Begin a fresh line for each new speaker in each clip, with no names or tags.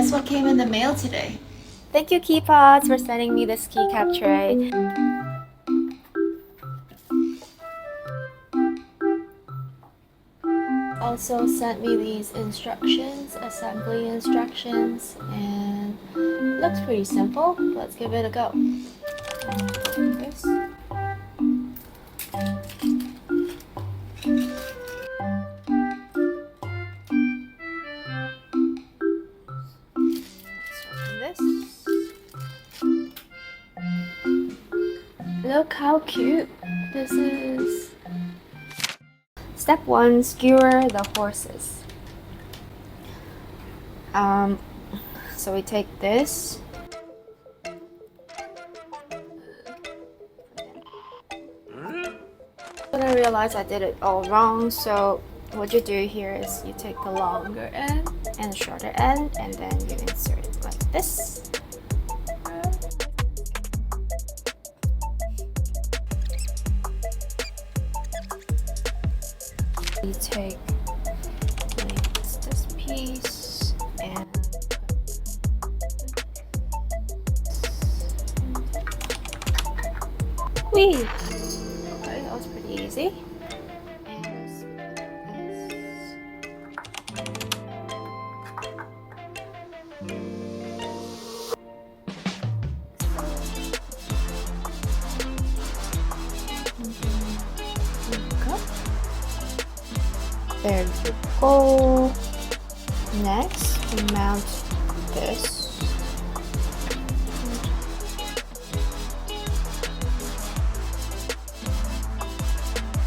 guess what came in the mail today?
Thank you, Keypots, for sending me this keycap tray. Also sent me these instructions, assembly instructions, and looks pretty simple. Let's give it a go. Open this. Let's open this. Look how cute this is. Step 1, skewer the horses. So we take this. But I realized I did it all wrong, so what you do here is you take the longer end and the shorter end, and then you insert it like this. You take this piece and whee! Okay, that was pretty easy. There we go. Next, we mount this.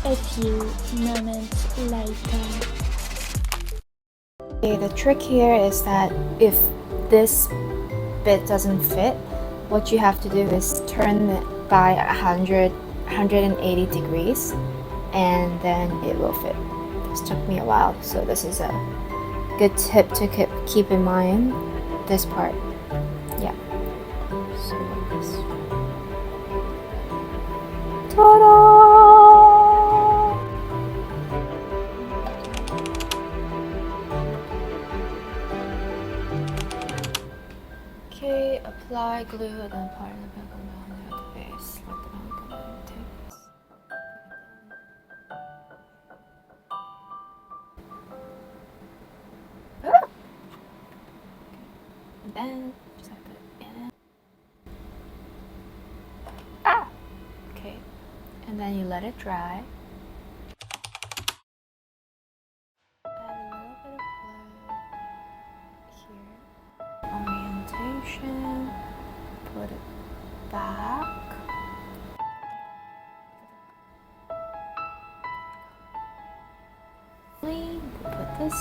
A few moments later.
Okay, the trick here is that if this bit doesn't fit, what you have to do is turn it by 180 degrees, and then it will fit. This took me a while, so this is a good tip to keep in mind, this part. Yeah. So like this. Ta-da! Okay, apply glue and then apply the back around the base, like the one I'm gonna take this. And then just like put it in. Okay, and then you let it dry. Add a little bit of glue here. Orientation. Put it back. We put this